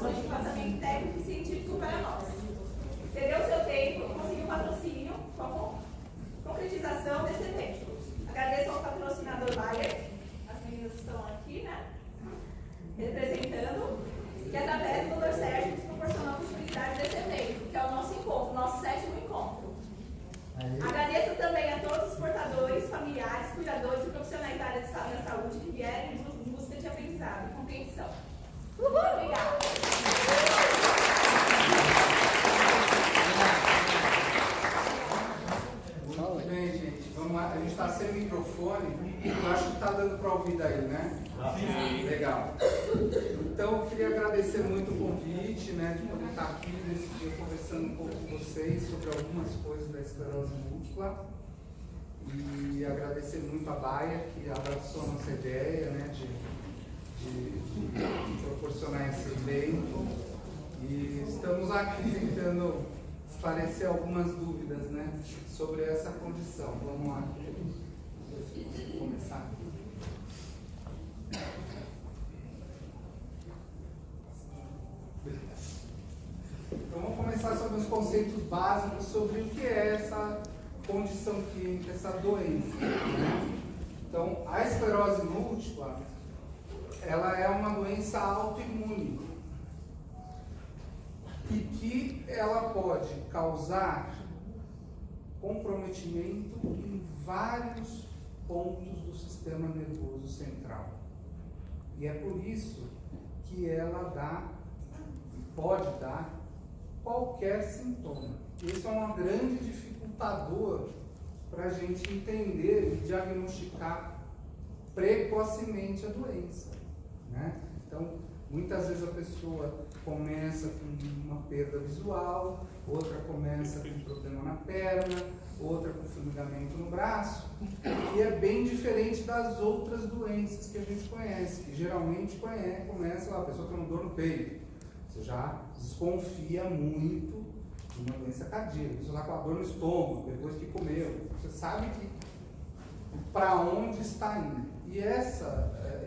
informações de embasamento técnico e científico para nós. Cedeu o seu tempo, conseguiu patrocínio como concretização desse evento. Agradeço ao patrocinador Bayer, as meninas estão aqui, né? Representando, que através do Dr. Sérgio nos proporcionou a possibilidade desse evento, que é o nosso encontro, nosso 7º encontro. Agradeço também a todos os portadores, familiares, cuidadores e profissionais da área de saúde que vieram em busca de aprendizado e compreensão. Obrigada. Muito bem, gente. Vamos lá. A gente está sem microfone. Eu acho que está dando para ouvir daí, né? Sim. Legal. Então, eu queria agradecer muito o convite, né, de poder estar aqui nesse dia conversando um pouco com vocês sobre algumas coisas da esclerose múltipla. E agradecer muito a Bayer, que abraçou a nossa ideia, né, de proporcionar esse evento. E estamos aqui tentando esclarecer algumas dúvidas, né, sobre essa condição. Vamos lá. Vamos começar. Então vamos começar sobre os conceitos básicos sobre o que é essa condição clínica, essa doença, né? Então, a esclerose múltipla, ela é uma doença autoimune e que ela pode causar comprometimento em vários pontos do sistema nervoso central. E é por isso que ela pode dar qualquer sintoma. Esse é um grande dificultador para a gente entender e diagnosticar precocemente a doença, né? Então, muitas vezes a pessoa começa com uma perda visual, outra começa com um problema na perna, outra com formigamento no braço, e é bem diferente das outras doenças que a gente conhece, que geralmente começa a pessoa tem dor no peito. Você já desconfia muito de uma doença cardíaca. Você está com a dor no estômago, depois que comeu. Você sabe para onde está indo. E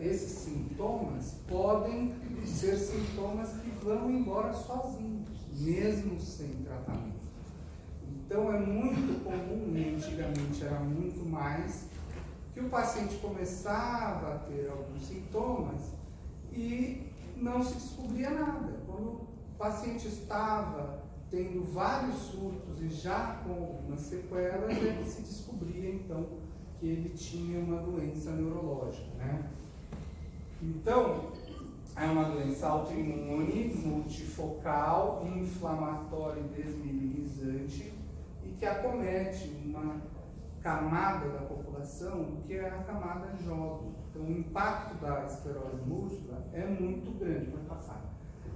esses sintomas podem ser sintomas que vão embora sozinhos, mesmo sem tratamento. Então é muito comum, e antigamente era muito mais, que o paciente começava a ter alguns sintomas e não se descobria nada. Quando o paciente estava tendo vários surtos e já com algumas sequelas, é que se descobria então que ele tinha uma doença neurológica, né? Então, é uma doença autoimune, multifocal, inflamatória e desmineralizante e que acomete uma camada da população que é a camada jovem. Então, o impacto da esclerose múltipla é muito grande, pode passar.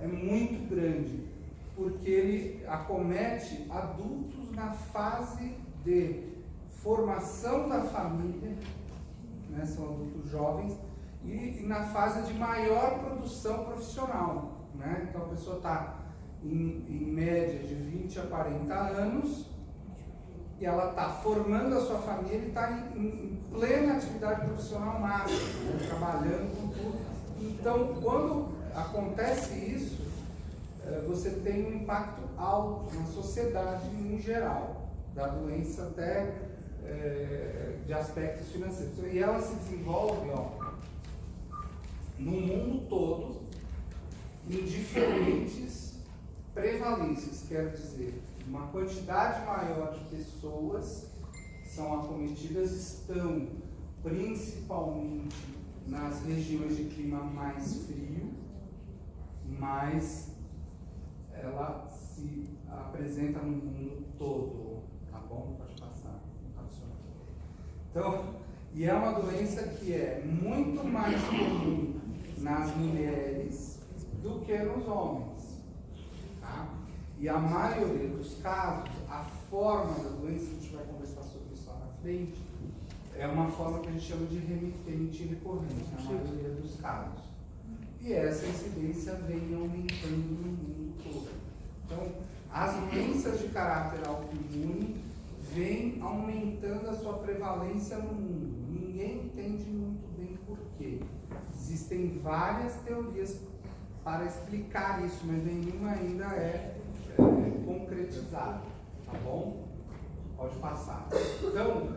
É muito grande, porque ele acomete adultos na fase de formação da família, né, são adultos jovens, e na fase de maior produção profissional, né? Então, a pessoa está em média de 20 a 40 anos, e ela está formando a sua família e está em plena atividade profissional máxima, né, trabalhando com tudo. Então, quando acontece isso, você tem um impacto alto na sociedade em geral, da doença até de aspectos financeiros. E ela se desenvolve no mundo todo em diferentes prevalências, quero dizer, uma quantidade maior de pessoas que são acometidas estão principalmente nas regiões de clima mais frio, mas ela se apresenta no mundo todo, tá bom? Pode passar. Então, e é uma doença que é muito mais comum nas mulheres do que nos homens, tá? E a maioria dos casos, a forma da doença, a gente vai conversar sobre isso lá na frente, é uma forma que a gente chama de remitente recorrente, na maioria dos casos. E essa incidência vem aumentando no mundo todo. Então, as doenças de caráter autoimune vêm aumentando a sua prevalência no mundo. Ninguém entende muito bem por quê. Existem várias teorias para explicar isso, mas nenhuma ainda é concretizada, tá bom? Pode passar. Então,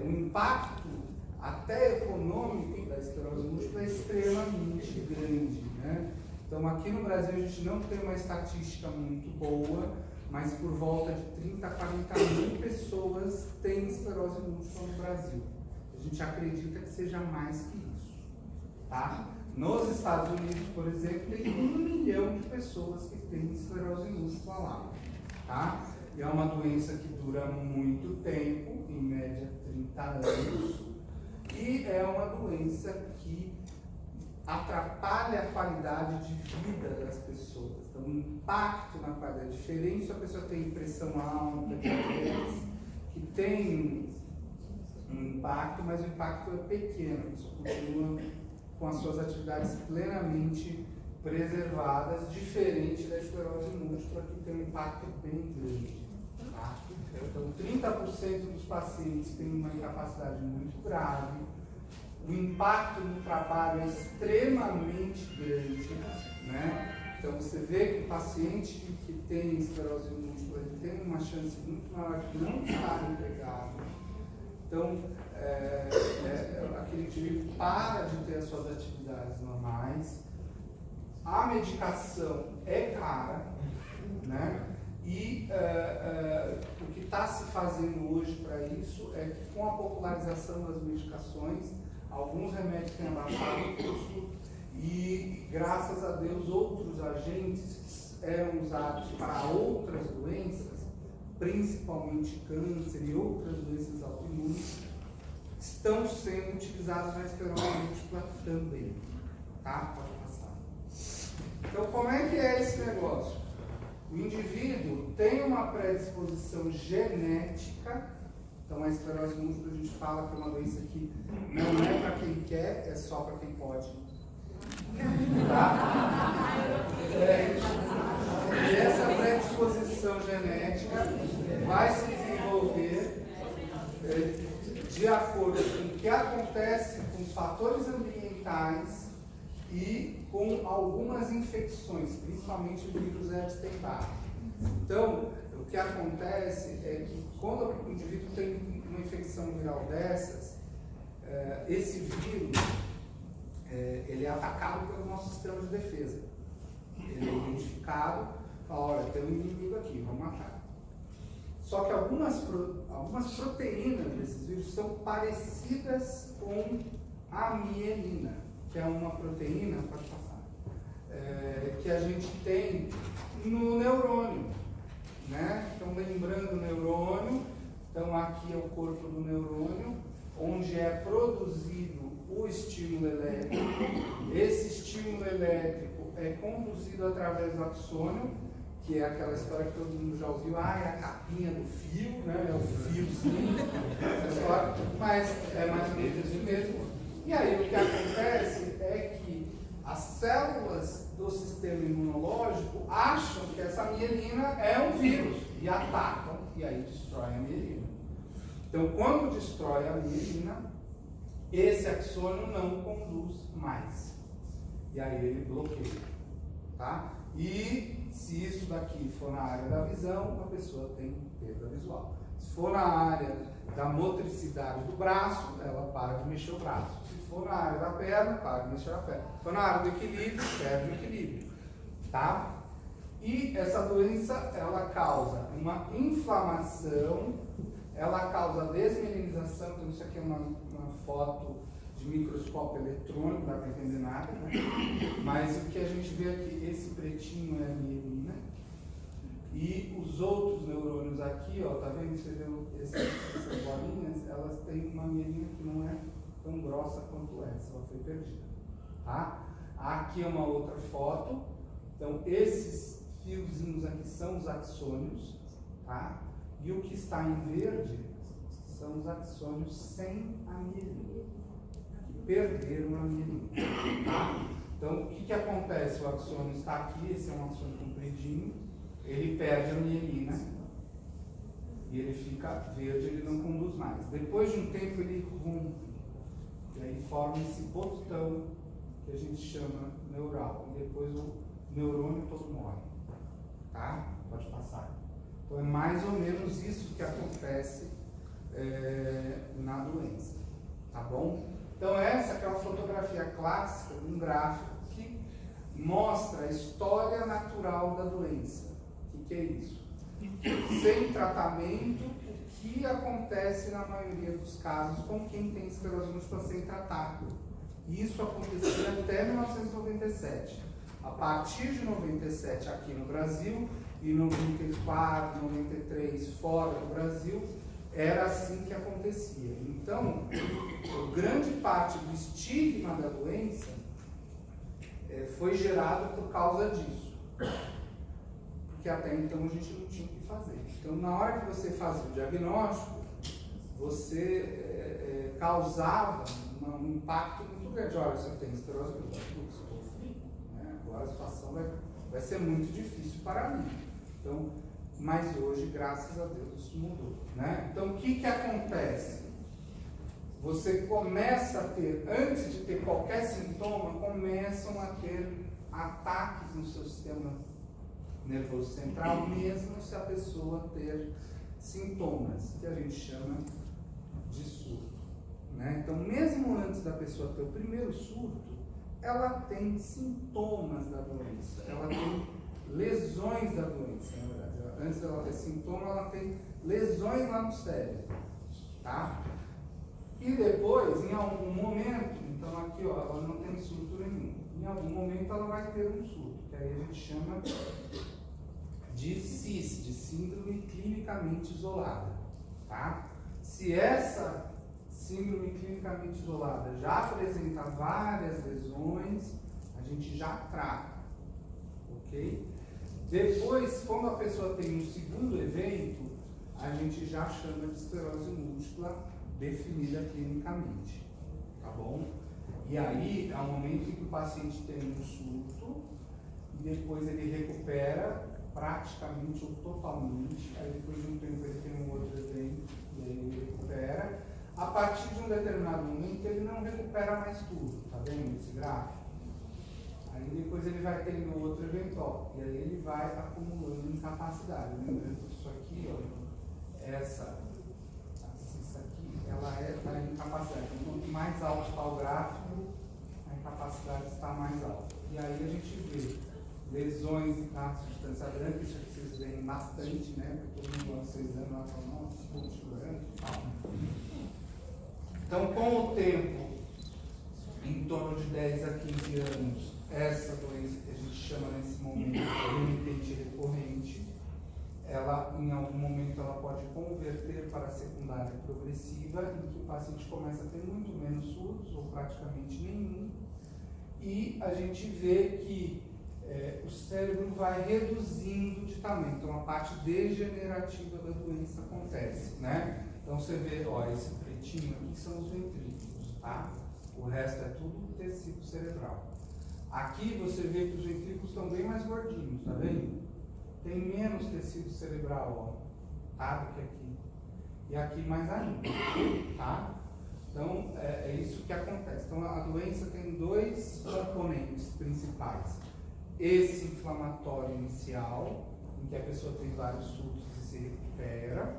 o impacto até econômico da esclerose múltipla é extremamente grande, né? Então, aqui no Brasil a gente não tem uma estatística muito boa, mas por volta de 30 a 40 mil pessoas têm esclerose múltipla no Brasil. A gente acredita que seja mais que isso, tá? Nos Estados Unidos, por exemplo, tem 1 milhão de pessoas que têm esclerose múltipla lá, tá? E é uma doença que dura muito tempo, em média 30 anos, e é uma doença que atrapalha a qualidade de vida das pessoas. Então, o impacto na qualidade é diferente se a pessoa tem pressão alta, diabetes, que tem um impacto, mas o impacto é pequeno, a pessoa continua com as suas atividades plenamente preservadas, diferente da esclerose múltipla, que tem um impacto bem grande. Tá? Então, 30% dos pacientes têm uma incapacidade muito grave, o impacto no trabalho é extremamente grande, né? Então, você vê que o paciente que tem esclerose múltipla ele tem uma chance muito maior de não estar empregado. Então, aquele indivíduo para de ter as suas atividades normais, a medicação é cara, né? E o que está se fazendo hoje para isso é que, com a popularização das medicações, alguns remédios têm abaixado o custo e, graças a Deus, outros agentes que eram usados para outras doenças, principalmente câncer e outras doenças autoimunes, estão sendo utilizados na esclerose múltipla também. Tá? Pode passar. Então, como é que é esse negócio? O indivíduo tem uma predisposição genética. Então, a esclerose múltipla a gente fala que é uma doença que não é para quem quer, é só para quem pode. Tá? E essa predisposição genética vai se desenvolver de acordo com o que acontece com os fatores ambientais e com algumas infecções, principalmente o vírus Epstein-Barr. Então, o que acontece é que quando o indivíduo tem uma infecção viral dessas, esse vírus ele é atacado pelo nosso sistema de defesa. Ele é identificado, fala, olha, tem um inimigo aqui, vamos matar. Só que algumas proteínas desses vírus são parecidas com a mielina, que é uma proteína, pode passar, que a gente tem no neurônio. Né? Então, lembrando o neurônio, então aqui é o corpo do neurônio, onde é produzido o estímulo elétrico. Esse estímulo elétrico é conduzido através do axônio, que é aquela história que todo mundo já ouviu, é a capinha do fio, né? É o fiozinho, mas é mais ou menos isso mesmo. E aí o que acontece é que as células do sistema imunológico acham que essa mielina é um vírus e atacam, e aí destrói a mielina. Então, quando destrói a mielina, esse axônio não conduz mais. E aí ele bloqueia. Tá? E se isso daqui for na área da visão, a pessoa tem perda visual. Se for na área da motricidade do braço, ela para de mexer o braço. Se for na área da perna, para de mexer a perna. Se for na área do equilíbrio, perde o equilíbrio. Tá? E essa doença, ela causa uma inflamação, ela causa desmielinização. Então isso aqui é uma foto de microscópio eletrônico, não dá para entender nada, né? Mas o que a gente vê aqui, esse pretinho é a mielina. E os outros neurônios aqui, ó, tá vendo? Você vê essas bolinhas, elas têm uma mielina que não é tão grossa quanto essa, ela foi perdida. Tá? Aqui é uma outra foto. Então, esses fiozinhos aqui são os axônios, tá? E o que está em verde são os axônios sem a mielina, que perderam a mielina. Tá? Então, o que acontece? O axônio está aqui, esse é um axônio compridinho, ele perde a mielina e ele fica verde, ele não conduz mais. Depois de um tempo ele rompe, e aí forma esse botão que a gente chama neural e depois o neurônio todo morre. Tá? Pode passar. Então é mais ou menos isso que acontece na doença. Tá bom? Então essa que é uma fotografia clássica de um gráfico que mostra a história natural da doença. O que é isso? Sem tratamento, o que acontece na maioria dos casos com quem tem esclerose múltipla sem tratado. Isso acontecia até 1997. A partir de 97 aqui no Brasil e 94, 93 fora do Brasil, era assim que acontecia. Então, grande parte do estigma da doença foi gerado por causa disso. Porque até então a gente não tinha o que fazer. Então, na hora que você fazia o diagnóstico, você causava um impacto muito grande. Olha, você tem esclerose múltipla, né? Agora a situação vai ser muito difícil para mim. Então, mas hoje, graças a Deus, isso mudou, né? Então, o que acontece? Você começa a ter, antes de ter qualquer sintoma, começam a ter ataques no seu sistema nervoso central, mesmo se a pessoa ter sintomas, que a gente chama de surto, né? Então, mesmo antes da pessoa ter o primeiro surto, ela tem sintomas da doença, ela tem lesões da doença, na verdade. Antes dela ter sintoma, ela tem lesões lá no cérebro, tá? E depois, em algum momento, então aqui, ó, ela não tem surto nenhum. Em algum momento ela vai ter um surto, que aí a gente chama de CIS, de síndrome clinicamente isolada, tá? Se essa síndrome clinicamente isolada já apresenta várias lesões, a gente já trata, ok? Depois, quando a pessoa tem um segundo evento, a gente já chama de esclerose múltipla definida clinicamente, tá bom? E aí, é o momento em que o paciente tem um surto e depois ele recupera praticamente ou totalmente, aí depois de um tempo ele tem um outro evento e aí ele recupera. A partir de um determinado momento ele não recupera mais tudo, tá vendo esse gráfico? Aí depois ele vai tendo outro evento, ó, e aí ele vai acumulando incapacidade. Lembrando que isso aqui, ó, essa aqui, ela é da incapacidade. Então, quanto mais alto está o gráfico, a incapacidade está mais alta. E aí a gente vê lesões na substância branca, isso aqui vocês veem bastante, né? Porque todo mundo, vocês anos lá falam, nossa, ponto branco e tal. Então, com o tempo, em torno de 10 a 15 anos, essa doença que a gente chama nesse momento de remitente recorrente, ela, em algum momento, ela pode converter para secundária progressiva, em que o paciente começa a ter muito menos surtos, ou praticamente nenhum, e a gente vê que o cérebro vai reduzindo de tamanho, então a parte degenerativa da doença acontece, né? Então você vê, ó, esse pretinho aqui são os ventrículos, tá? O resto é tudo tecido cerebral. Aqui você vê que os ventrículos estão bem mais gordinhos, tá vendo? Tem menos tecido cerebral, ó, tá? Do que aqui. E aqui mais ainda, tá? Então, é isso que acontece. Então, a doença tem dois componentes principais. Esse inflamatório inicial, em que a pessoa tem vários surtos e se recupera,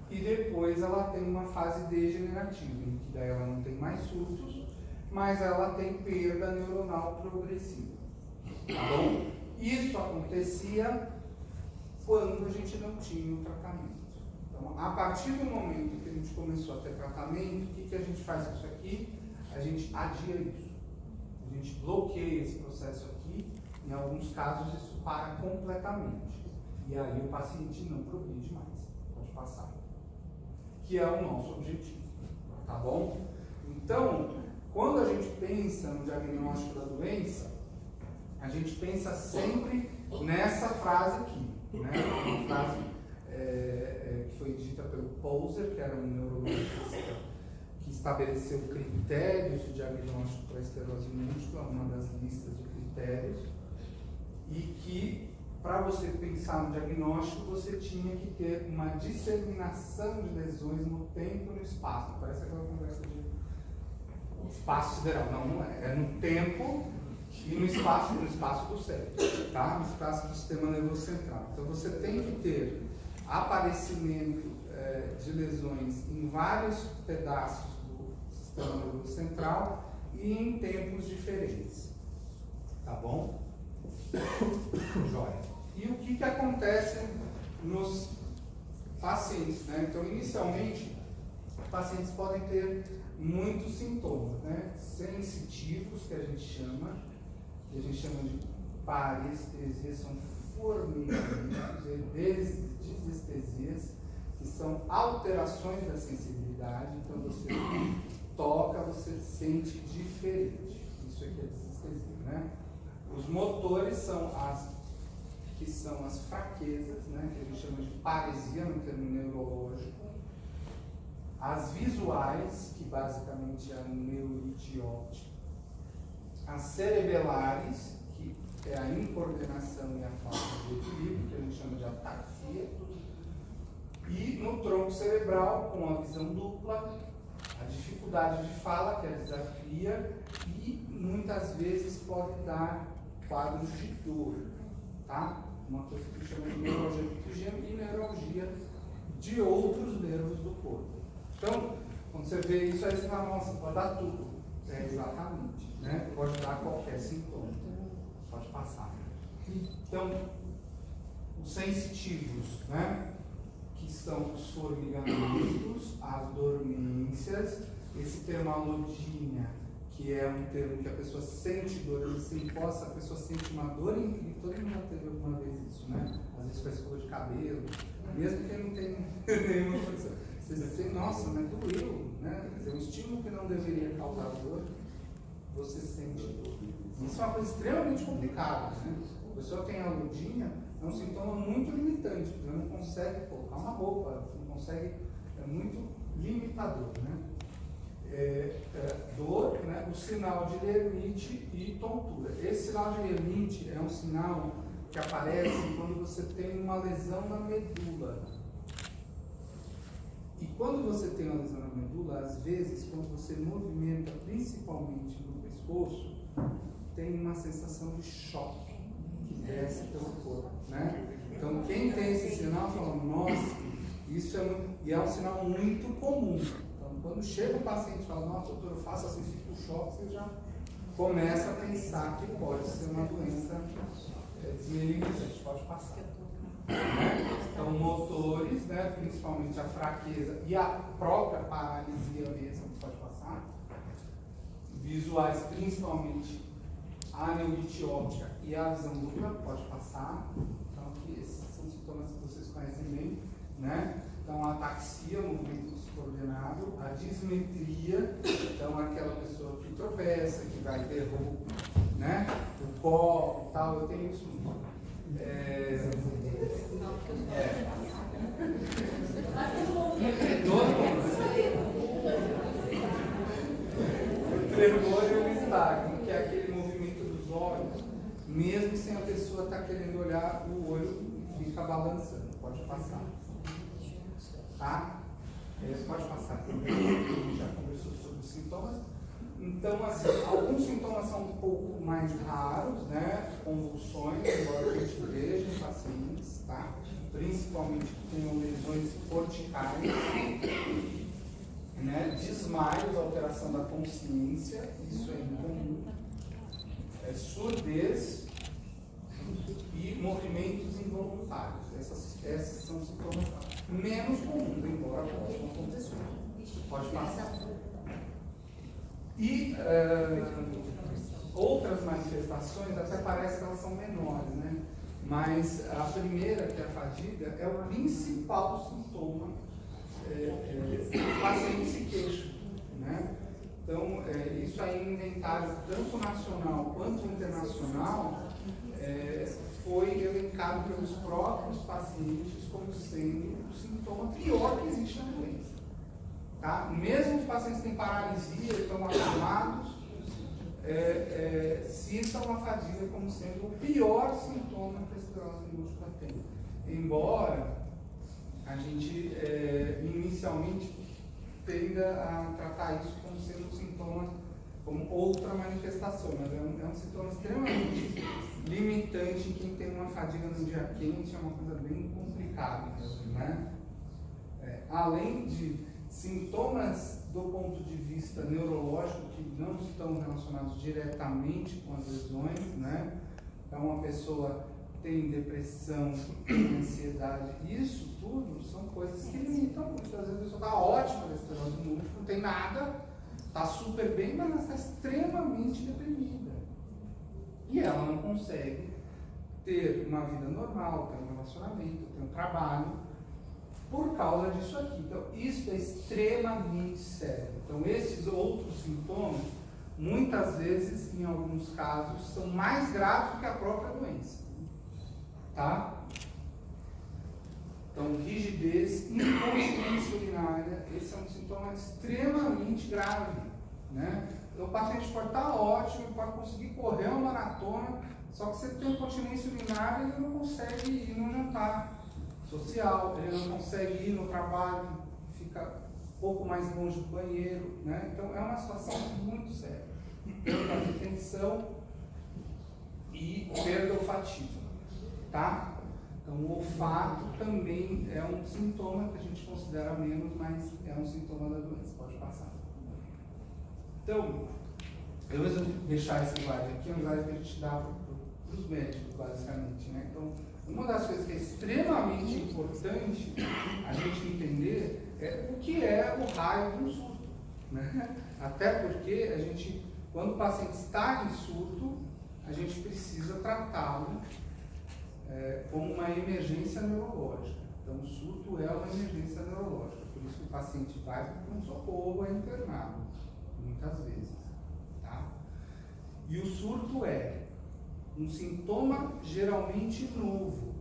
e depois ela tem uma fase degenerativa, em que daí ela não tem mais surtos, mas ela tem perda neuronal progressiva. Tá bom? Isso acontecia quando a gente não tinha o tratamento. Então, a partir do momento que a gente começou a ter tratamento, o que a gente faz com isso aqui? A gente adia isso. A gente bloqueia esse processo aqui. Em alguns casos, isso para completamente. E aí o paciente não progride mais. Pode passar. Que é o nosso objetivo. Tá bom? Então, quando a gente pensa no diagnóstico da doença, a gente pensa sempre nessa frase aqui, né? Uma frase que foi dita pelo Poser, que era um neurologista que estabeleceu critérios de diagnóstico para esclerose múltipla, uma das listas de critérios, e que para você pensar no diagnóstico você tinha que ter uma disseminação de lesões no tempo e no espaço. Parece aquela conversa de espaço sideral. Não, não é. É no tempo E no espaço do cérebro, tá? No espaço do sistema nervoso central. Então você tem que ter aparecimento de lesões em vários pedaços do sistema nervoso central e em tempos diferentes. Tá bom? Jóia. E o que acontece nos pacientes, né? Então, inicialmente, pacientes podem ter muitos sintomas, né? Sensitivos, que a gente chama de parestesias, são formigamentos, desestesias, que são alterações da sensibilidade. Então, você toca, você sente diferente. Isso aqui é desestesia, né? Os motores são as fraquezas, né, que a gente chama de paresia no termo neurológico. As visuais, que basicamente é a neurite óptica. As cerebelares, que é a incoordenação e a falta de equilíbrio, que a gente chama de ataxia. E no tronco cerebral, com a visão dupla, a dificuldade de fala, que é a disartria, e muitas vezes pode dar quadros de dor, tá? Uma coisa que chama de neuralgia epigênica e neuralgia de outros nervos do corpo. Então, quando você vê isso, aí você fala, nossa, pode dar tudo. É exatamente, né? Pode dar qualquer sintoma. Pode passar. Então, os sensitivos, né? Que são os formigamentos, as dormências, esse termo alodínia, que é um termo que a pessoa sente dor, ele se encosta, a pessoa sente uma dor incrível. Todo mundo já teve alguma vez isso, né? Às vezes com a escova de cabelo, mesmo que não tenha nenhuma coisa. Você sente, nossa, mas doeu, né? Quer dizer, um estímulo que não deveria causar dor, você sente dor. Isso é uma coisa extremamente complicada, né? A pessoa tem alodínia, é um sintoma muito limitante, porque ela não consegue colocar uma roupa, não consegue, é muito limitador, né? Dor, né, o sinal de lermite e tontura. Esse sinal de lermite é um sinal que aparece quando você tem uma lesão na medula. E quando você tem uma lesão na medula, às vezes, quando você movimenta, principalmente no pescoço, tem uma sensação de choque que desce pelo corpo, né? Então, quem tem esse sinal fala, nossa, isso é muito... E é um sinal muito comum. Quando chega o paciente e fala, nossa, doutor, eu faço assim, fica o choque, você já começa a pensar que pode ser uma doença desmineralizante, pode passar. Então, motores, né, principalmente a fraqueza e a própria paralisia mesmo, pode passar. Visuais, principalmente a neurite óptica e a visão dupla, pode passar. Então, aqui, esses são sintomas que vocês conhecem bem, né? Então, a ataxia, o movimento descoordenado, a dismetria, então aquela pessoa que tropeça, que vai derrubar, né? O copo e tal, eu tenho isso muito. Todo mundo. O tremor e o nistagmo, que é aquele movimento dos olhos, mesmo sem a pessoa estar querendo olhar, o olho fica balançando, pode passar. Tá? Pode passar também, a gente já conversou sobre os sintomas. Então, assim, alguns sintomas são um pouco mais raros, né? Convulsões, embora a gente veja em pacientes, tá? Principalmente que tenham lesões corticais, né? Desmaios, alteração da consciência, isso é incomum. Surdez e movimentos involuntários. Esses são sintomas menos comuns, embora possam acontecer. Pode passar. E outras manifestações até parece que elas são menores, né? Mas a primeira, que é a fadiga, é o principal sintoma que o paciente se queixa, né? Então, isso aí em inventário tanto nacional quanto internacional foi elencado pelos próprios pacientes como sendo o sintoma pior que existe na doença. Tá? Mesmo os pacientes que têm paralisia, estão acamados, citam a fadiga como sendo o pior sintoma que a esclerose múltipla tem. Embora a gente inicialmente tenda a tratar isso como sendo um sintoma como outra manifestação, mas é um sintoma extremamente limitante em quem tem uma fadiga no dia quente, é uma coisa bem complicada, né? Além de sintomas do ponto de vista neurológico que não estão relacionados diretamente com as lesões, né? Então, uma pessoa tem depressão, tem ansiedade, isso tudo são coisas que limitam muito. Às vezes a pessoa está ótima da esclerose múltipla, não tem nada, está super bem, mas ela está extremamente deprimida. E ela não consegue ter uma vida normal, ter um relacionamento, ter um trabalho, por causa disso aqui. Então, isso é extremamente sério. Então, esses outros sintomas, muitas vezes, em alguns casos, são mais graves do que a própria doença. Tá? Então, rigidez, incontinência urinária, esse é um sintoma extremamente grave, né? Então, o paciente pode estar ótimo, pode conseguir correr uma maratona, só que você tem incontinência urinária, ele não consegue ir no jantar social, ele não consegue ir no trabalho, fica um pouco mais longe do banheiro, né? Então, é uma situação muito séria. Perda de atenção e perda olfativa. Tá? Então, o olfato também é um sintoma que a gente considera menos, mas é um sintoma da doença. Pode passar. Então, eu resolvi deixar esse slide aqui, é um slide que a gente dá para os médicos, basicamente, né? Então, uma das coisas que é extremamente importante a gente entender é o que é o raio de um surto, né? Até porque a gente, quando o paciente está em surto, a gente precisa tratá-lo como uma emergência neurológica. Então, o surto é uma emergência neurológica, por isso que o paciente vai para o pronto-socorro, é internado, muitas vezes. Tá? E o surto é um sintoma geralmente novo,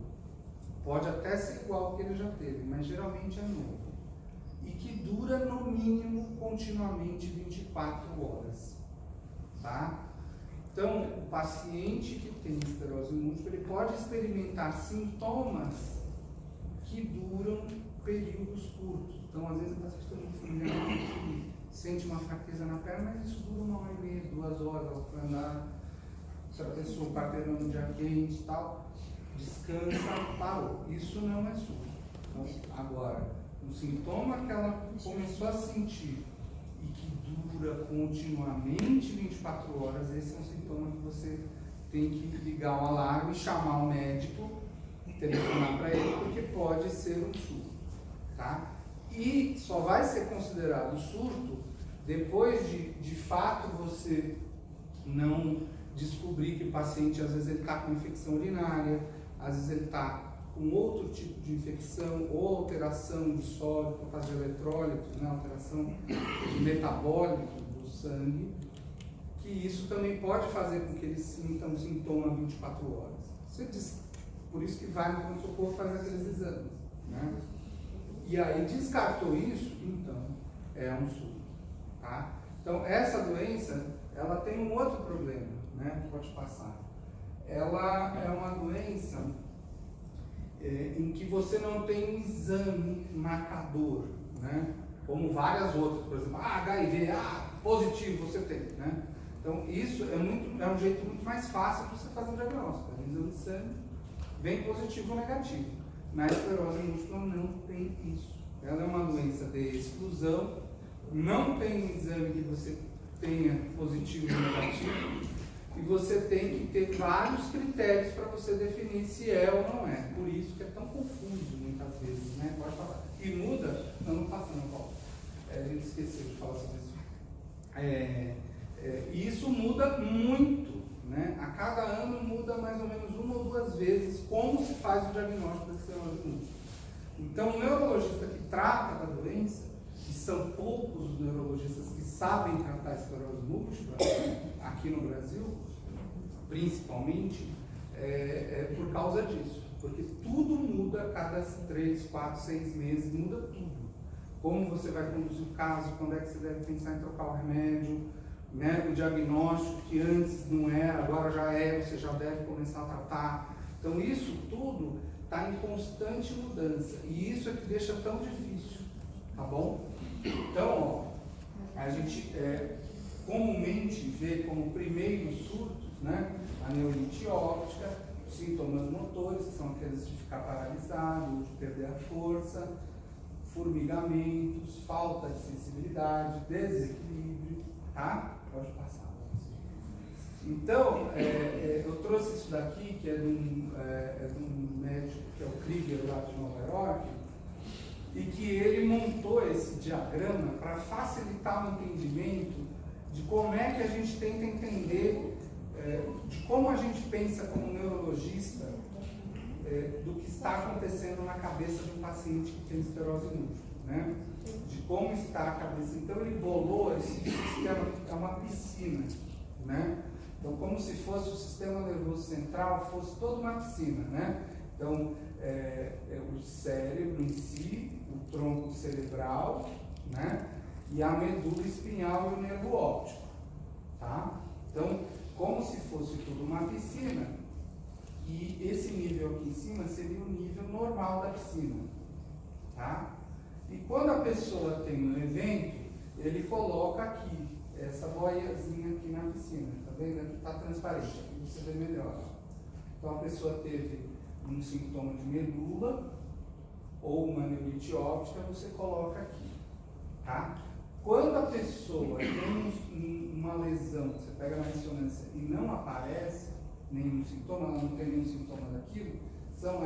pode até ser igual ao que ele já teve, mas geralmente é novo, e que dura no mínimo continuamente 24 horas. Tá? Então, o paciente que tem esclerose múltipla, ele pode experimentar sintomas que duram períodos curtos. Então, às vezes, o paciente sente uma fraqueza na perna, mas isso dura 1h30, 2 horas, ela vai andar, se a pessoa está perdendo um dia quente e tal, descansa, parou. Isso não é surto. Então, agora, o sintoma que ela começou a sentir e que dura continuamente 24 horas, esse é um sintoma que você tem que ligar o alarme, chamar o médico, telefonar para ele, porque pode ser um surto, tá? E só vai ser considerado surto depois de fato você não descobrir que o paciente, às vezes ele está com infecção urinária, às vezes ele está com outro tipo de infecção ou alteração de sódio por causa de eletrólitos, né? Alteração de metabólitos do sangue, que isso também pode fazer com que eles sintam sintoma 24 horas. Por isso que vai no pronto-socorro fazer aqueles exames, né? E aí descartou isso, então é um surto, tá? Então essa doença, ela tem um outro problema, né? Pode passar. Ela é uma doença em que você não tem um exame marcador, né? Como várias outras, por exemplo, HIV, positivo você tem, né? Então isso é um jeito muito mais fácil de você fazer um diagnóstico. O exame de sangue vem positivo ou negativo. Na esclerose múltipla não tem isso. Ela é uma doença de exclusão, não tem um exame que você tenha positivo ou negativo, e você tem que ter vários critérios para você definir se é ou não é. Por isso que é tão confuso muitas vezes, né? Pode passar. E muda, não passa não, Paulo. A gente esqueceu de falar sobre isso. E isso muda muito, né? A cada ano muda mais ou menos 1 ou 2 vezes como se faz o diagnóstico da esclerose múltipla. Então, o neurologista que trata da doença, e são poucos os neurologistas que sabem tratar a esclerose múltipla aqui no Brasil, principalmente, por causa disso. Porque tudo muda a cada 3, 4, 6 meses, muda tudo. Como você vai conduzir o caso, quando é que você deve pensar em trocar o remédio, né? O diagnóstico que antes não era, agora já é, você já deve começar a tratar. Então isso tudo está em constante mudança. E isso é que deixa tão difícil, tá bom? Então, ó, a gente comumente vê como primeiros surtos, né, a neurite óptica, sintomas motores, que são aqueles de ficar paralisado, de perder a força, formigamentos, falta de sensibilidade, desequilíbrio, tá? Pode passar. Então, eu trouxe isso daqui, que é de um médico, que é o Krieger, lá de Nova York, e que ele montou esse diagrama para facilitar o entendimento de como é que a gente tenta entender, de como a gente pensa como neurologista, do que está acontecendo na cabeça de um paciente que tem esclerose múltipla, né? De como está a cabeça. Então ele bolou esse sistema, é uma piscina, né? Então, como se fosse o sistema nervoso central, fosse toda uma piscina, né? Então, o cérebro em si, o tronco cerebral, né? E a medula espinhal e o nervo óptico, tá? Então, como se fosse tudo uma piscina, e esse nível aqui em cima seria o nível normal da piscina, tá? E quando a pessoa tem um evento, ele coloca aqui, essa boiazinha aqui na piscina, tá vendo? Aqui está transparente, aqui você vê melhor. Então a pessoa teve um sintoma de medula ou uma neurite óptica, você coloca aqui, tá? Quando a pessoa tem uma lesão, você pega na ressonância e não aparece nenhum sintoma, ela não tem nenhum sintoma daquilo, são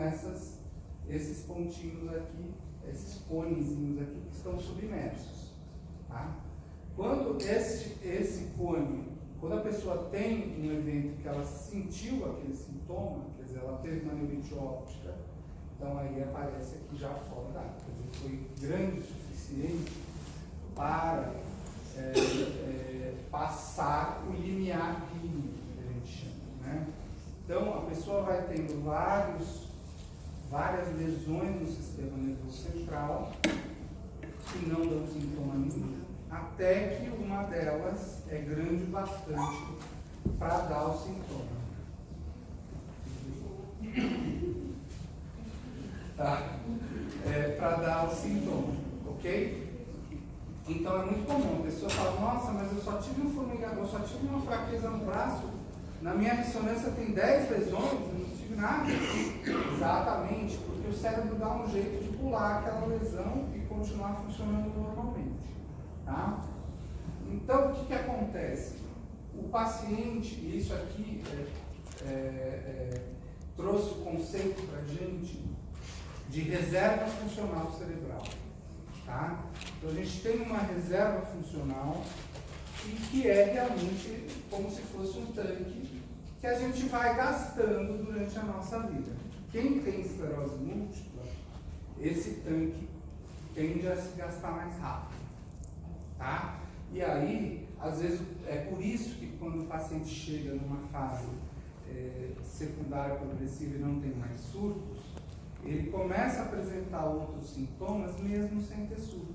esses pontinhos aqui, esses conezinhos aqui que estão submersos, tá? Quando esse cone, quando a pessoa tem um evento que ela sentiu aquele sintoma, quer dizer, ela teve uma neurite óptica, então aí aparece aqui já fora da área, quer dizer, foi grande o suficiente para passar o limiar clínico, que a gente chama, né? Então a pessoa vai tendo várias lesões no sistema nervoso central que não dão sintoma nenhum, até que uma delas é grande bastante para dar o sintoma. Tá? Para dar o sintoma, ok? Então é muito comum, a pessoa fala, nossa, mas eu só tive um formigamento, eu só tive uma fraqueza no braço, na minha ressonância tem 10 lesões, eu não tive nada. Exatamente, porque o cérebro dá um jeito de pular aquela lesão e continuar funcionando normalmente. Tá? Então, o que acontece? O paciente, e isso aqui trouxe o conceito para a gente de reserva funcional cerebral. Tá? Então, a gente tem uma reserva funcional e que é realmente como se fosse um tanque que a gente vai gastando durante a nossa vida. Quem tem esclerose múltipla, esse tanque tende a se gastar mais rápido. Tá? E aí, às vezes, é por isso que quando o paciente chega numa fase secundária progressiva e não tem mais surtos, ele começa a apresentar outros sintomas mesmo sem ter surto,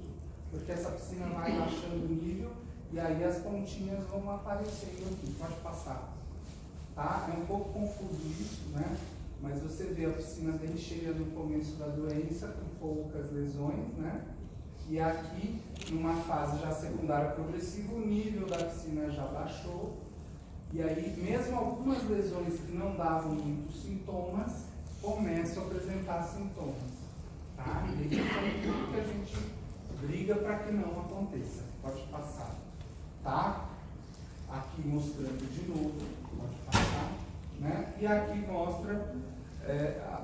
porque essa piscina vai baixando o nível e aí as pontinhas vão aparecendo aqui. Pode passar. Tá? É um pouco confuso isso, né? Mas você vê a piscina bem cheia no começo da doença, com poucas lesões, né? E aqui, numa fase já secundária progressiva, o nível da piscina já baixou. E aí, mesmo algumas lesões que não davam muitos sintomas, começam a apresentar sintomas. Tá? E isso é tudo que a gente briga para que não aconteça. Pode passar. Tá? Aqui mostrando de novo, pode passar. Né? E aqui mostra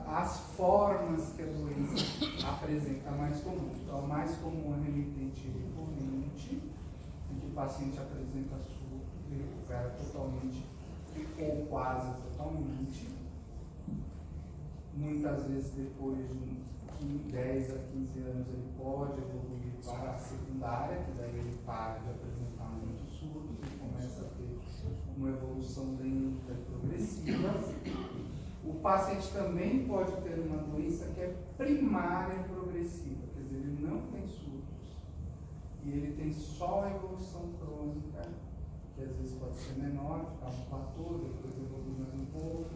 as formas que a doença apresenta mais comum. Então, a mais comum é remitente e recorrente, em que o paciente apresenta surto e recupera totalmente ou quase totalmente. Muitas vezes, depois de 10 a 15 anos, ele pode evoluir para a secundária, que daí ele para de apresentar muitos surtos e começa a ter uma evolução lenta e progressiva. O paciente também pode ter uma doença que é primária e progressiva, quer dizer, ele não tem surtos e ele tem só a evolução crônica, que às vezes pode ser menor, ficar um platô, depois evoluir mais um pouco,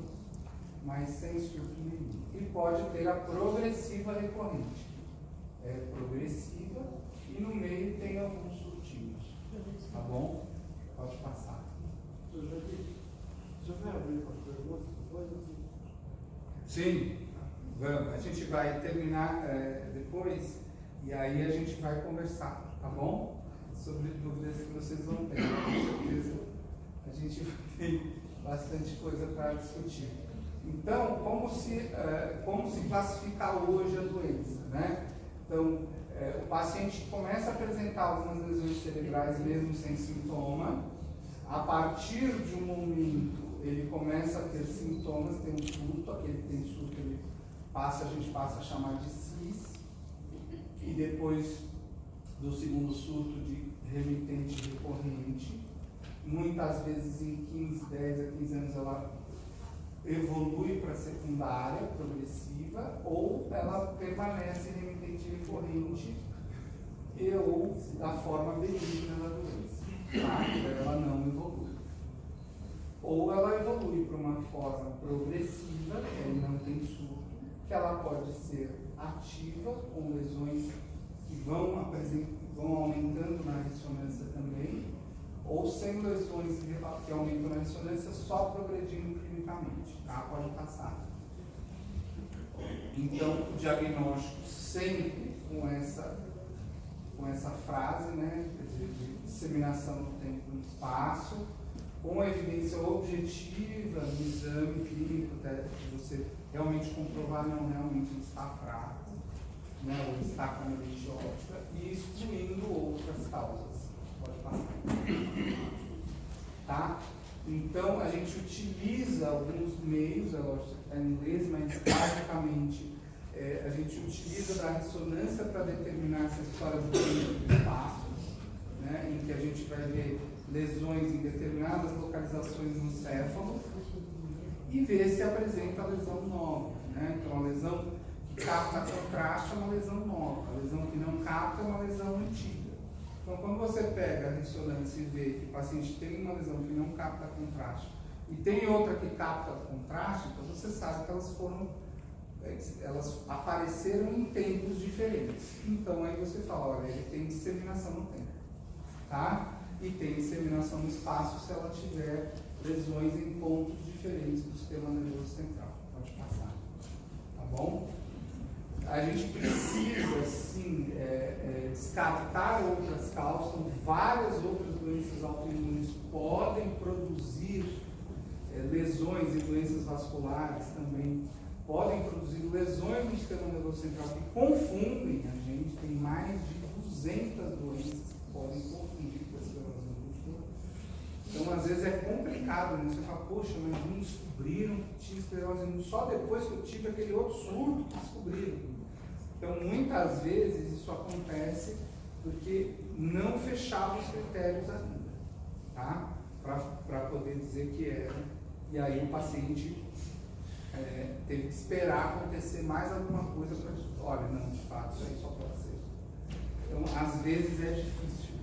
mas sem surto nenhum. E pode ter a progressiva recorrente. É progressiva e no meio tem alguns surtinhos. Tá bom? Pode passar. Já vai abrir para perguntas depois? Sim, vamos. A gente vai terminar depois e aí a gente vai conversar, tá bom? Sobre dúvidas que vocês vão ter. Com certeza a gente vai ter bastante coisa para discutir. Então, como se classificar hoje a doença, né? Então, o paciente começa a apresentar algumas lesões cerebrais mesmo sem sintoma. A partir de um momento, ele começa a ter sintomas, tem um surto, aquele que tem surto, a gente passa a chamar de CIS, e depois do segundo surto de remitente recorrente, muitas vezes em 10 a 15 anos ela evolui para secundária, progressiva, ou ela permanece remitente recorrente ou da forma benigna da doença, tá? Ela não evolui. Ou ela evolui para uma forma progressiva, que aí não tem surto, que ela pode ser ativa, com lesões que vão aumentando na ressonância também, ou sem lesões que aumentam na ressonância, só progredindo clinicamente, tá? Pode passar. Então, o diagnóstico sempre com essa frase, né, de disseminação no tempo e no espaço, com a evidência objetiva no exame clínico, que você realmente comprovar não realmente está fraco, né, ou está com uma evidência óptica, e excluindo outras causas. Pode passar. Tá? Então, a gente utiliza alguns meios, é lógico que está em inglês, mas basicamente a gente utiliza da ressonância para determinar essa história do tempo e do espaço, né, em que a gente vai ver lesões em determinadas localizações no céfalo e ver se apresenta lesão nova, né? Então, a lesão que capta contraste é uma lesão nova, a lesão que não capta é uma lesão antiga. Então, quando você pega a ressonância e vê que o paciente tem uma lesão que não capta contraste e tem outra que capta contraste, então você sabe que elas apareceram em tempos diferentes. Então, aí você fala, olha, ele tem disseminação no tempo, tá? E tem disseminação no espaço se ela tiver lesões em pontos diferentes do sistema nervoso central. Pode passar, tá bom? A gente precisa, sim, descartar outras causas. Várias outras doenças autoimunes podem produzir lesões, e doenças vasculares também podem produzir lesões no sistema nervoso central que confundem a gente. Tem mais de 200 doenças que podem confundir com a esclerose múltipla. Então, às vezes é complicado, né? Você fala, poxa, mas não descobriram que tinha esclerose múltipla só depois que eu tive aquele outro surto que descobriram. Então, muitas vezes isso acontece porque não fechavam os critérios ainda, tá? Para poder dizer que era. E aí o paciente teve que esperar acontecer mais alguma coisa para dizer, olha, não, de fato, isso aí só pode ser. Então, às vezes é difícil,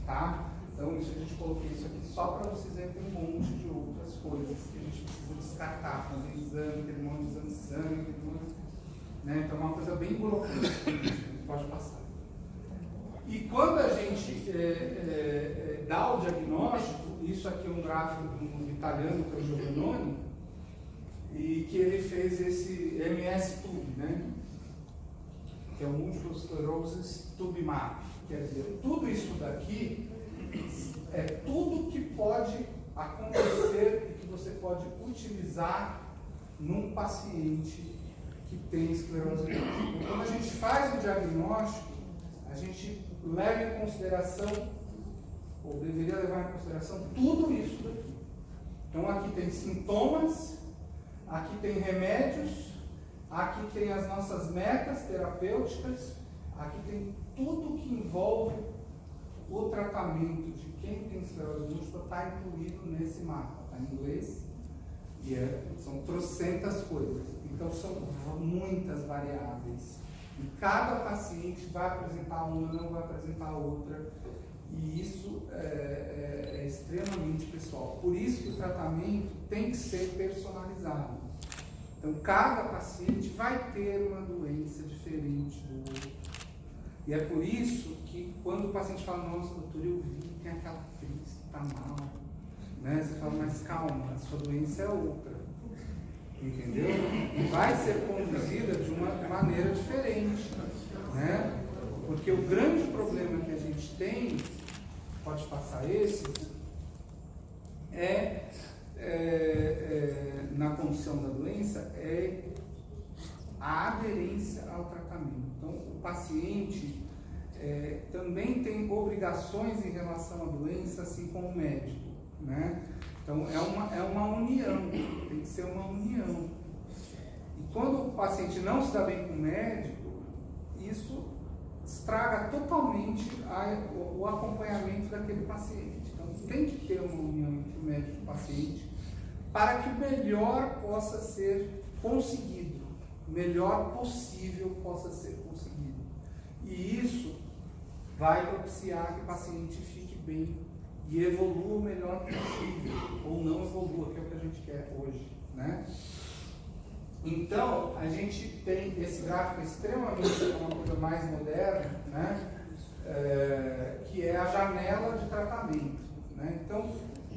tá? Então, isso a gente coloquei isso aqui só para vocês verem que tem um monte de outras coisas que a gente precisa descartar, fazer exame, aquele monte de exame de sangue, aquele monte de... Né? Então, é uma coisa bem burocrática, pode passar. E quando a gente dá o diagnóstico, isso aqui é um gráfico de um italiano, que é o Giovannoni, e que ele fez esse MS-TUB, né? Que é o Multiple Sclerosis Tube Map. Quer dizer, tudo isso daqui é tudo que pode acontecer e que você pode utilizar num paciente que tem esclerose múltipla. Então, quando a gente faz o diagnóstico, a gente leva em consideração, ou deveria levar em consideração, tudo isso daqui. Então, aqui tem sintomas, aqui tem remédios, aqui tem as nossas metas terapêuticas, aqui tem tudo que envolve o tratamento de quem tem esclerose múltipla, está incluído nesse mapa, está em inglês, e são trocentas coisas. Então, são muitas variáveis. E cada paciente vai apresentar uma, não vai apresentar outra. E isso é extremamente pessoal. Por isso que o tratamento tem que ser personalizado. Então, cada paciente vai ter uma doença diferente do outro. E é por isso que quando o paciente fala, nossa, doutor, eu vi, tem aquela atriz que está mal, né? Você fala, mas calma, a sua doença é outra, entendeu? E vai ser conduzida de uma maneira diferente, né? Porque o grande problema que a gente tem, pode passar esse, na condição da doença, é a aderência ao tratamento. Então, o paciente também tem obrigações em relação à doença, assim como o médico, né? Então, é uma união, tem que ser uma união. E quando o paciente não se dá bem com o médico, isso estraga totalmente o acompanhamento daquele paciente. Então, tem que ter uma união entre o médico e o paciente para que o melhor possa ser conseguido, o melhor possível possa ser conseguido. E isso vai propiciar que o paciente fique bem e evolua o melhor possível, ou não evolua, que é o que a gente quer hoje, né? Então, a gente tem esse gráfico extremamente, uma coisa mais moderna, né? Que é a janela de tratamento, né? Então,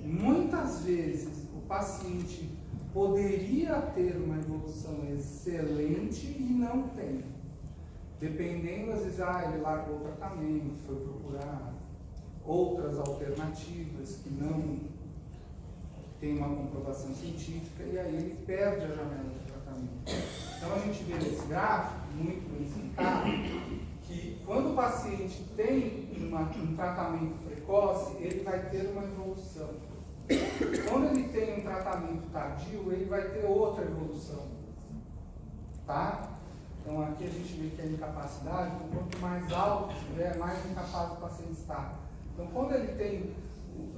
muitas vezes o paciente poderia ter uma evolução excelente e não tem. Dependendo, às vezes, ele largou o tratamento, foi procurar outras alternativas que não tem uma comprovação científica e aí ele perde a janela de tratamento. Então a gente vê nesse gráfico, muito bem explicado, que quando o paciente tem um tratamento precoce, ele vai ter uma evolução. Quando ele tem um tratamento tardio, ele vai ter outra evolução. Tá? Então aqui a gente vê que a incapacidade, então, quanto mais alto tiver, mais incapaz o paciente está. Então quando ele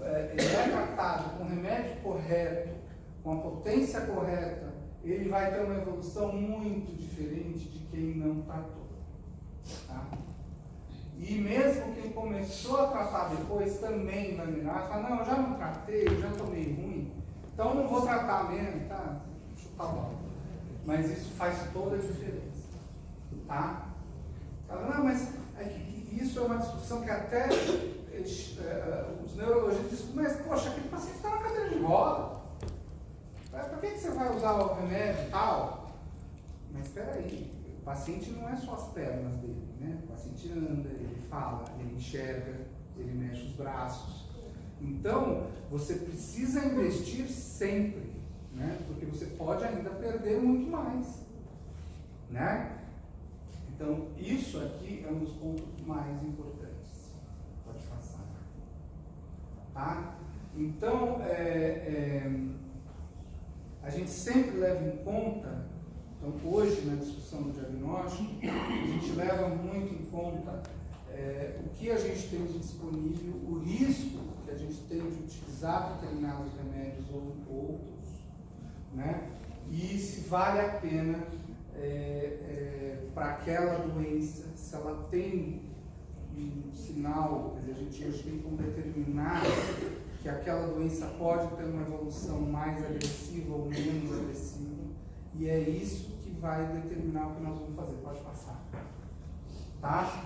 é tratado com o remédio correto, com a potência correta, ele vai ter uma evolução muito diferente de quem não tratou. Tá? E mesmo quem começou a tratar depois também vai mirar e falar, não, eu já não tratei, eu já tomei ruim, então não vou tratar mesmo, tá? Chutar bola. Mas isso faz toda a diferença. Tá? Não, mas isso é uma discussão que até os neurologistas dizem, mas poxa, aquele paciente está na cadeira de roda. Para que você vai usar o remédio e tal? Mas espera aí, o paciente não é só as pernas dele, né? O paciente anda, ele fala, ele enxerga, ele mexe os braços. Então, você precisa investir sempre, né? Porque você pode ainda perder muito mais, né? Então, isso aqui é um dos pontos mais importantes. Pode passar. Tá? Então, a gente sempre leva em conta, então hoje na discussão do diagnóstico, a gente leva muito em conta o que a gente tem de disponível, o risco que a gente tem de utilizar determinados remédios ou outros, né? E se vale a pena para aquela doença, se ela tem um sinal, quer dizer, a gente hoje tem como determinar que aquela doença pode ter uma evolução mais agressiva ou menos agressiva, e é isso que vai determinar o que nós vamos fazer. Pode passar. Tá?